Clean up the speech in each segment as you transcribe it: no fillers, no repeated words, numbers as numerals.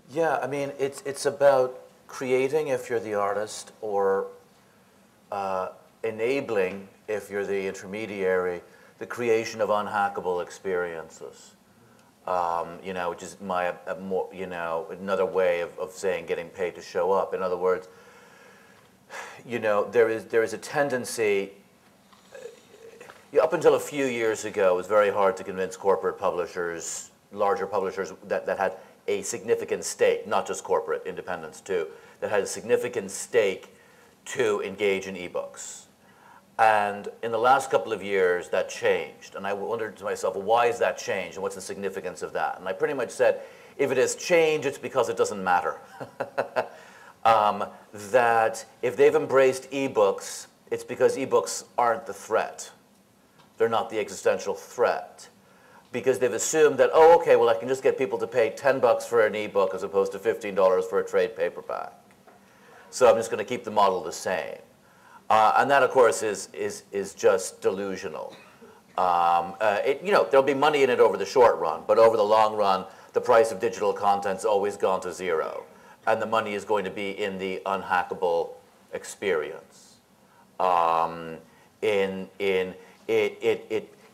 Yeah, I mean, it's about creating if you're the artist, or enabling if you're the intermediary, the creation of unhackable experiences. You know, which is more, you know, another way of saying getting paid to show up. In other words, you know, there is a tendency. Up until a few years ago, it was very hard to convince corporate publishers, larger publishers that had a significant stake, not just corporate, independents too, that had a significant stake to engage in ebooks. And in the last couple of years, that changed. And I wondered to myself, well, why is that changed, and what's the significance of that? And I pretty much said, if it has changed, it's because it doesn't matter. That if they've embraced ebooks, it's because ebooks aren't the threat. They're not the existential threat. Because they've assumed that, oh, okay, well, I can just get people to pay $10 for an ebook as opposed to $15 for a trade paperback. So I'm just going to keep the model the same. And that, of course, is just delusional. You know, there'll be money in it over the short run, but over the long run, the price of digital content's always gone to zero, and the money is going to be in the unhackable experience.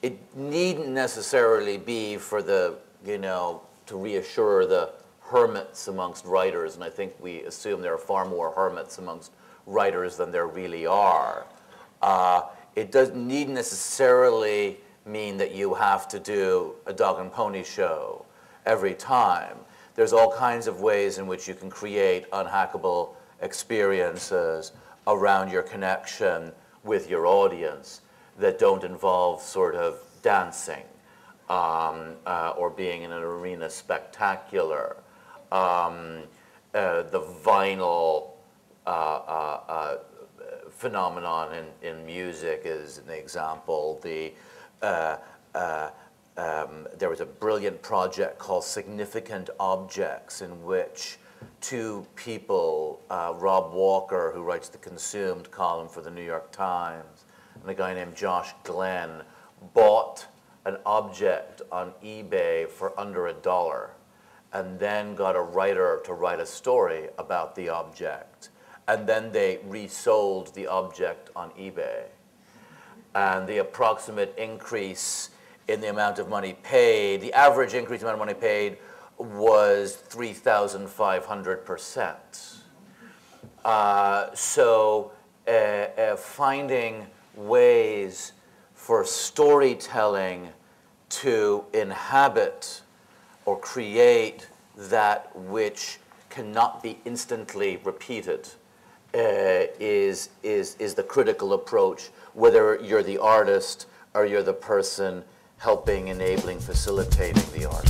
It needn't necessarily be for the, you know, to reassure the hermits amongst writers, and I think we assume there are far more hermits amongst writers than there really are. It doesn't need necessarily mean that you have to do a dog and pony show every time. There's all kinds of ways in which you can create unhackable experiences around your connection with your audience that don't involve sort of dancing or being in an arena spectacular. The vinyl phenomenon in music is an example. There was a brilliant project called Significant Objects, in which two people, Rob Walker, who writes the Consumed column for the New York Times, and a guy named Josh Glenn, bought an object on eBay for under $1, and then got a writer to write a story about the object. And then they resold the object on eBay. And the approximate increase in the amount of money paid, the average increase in the amount of money paid was 3,500%. So finding ways for storytelling to inhabit or create that which cannot be instantly repeated is the critical approach, whether you're the artist or you're the person helping, enabling, facilitating the art.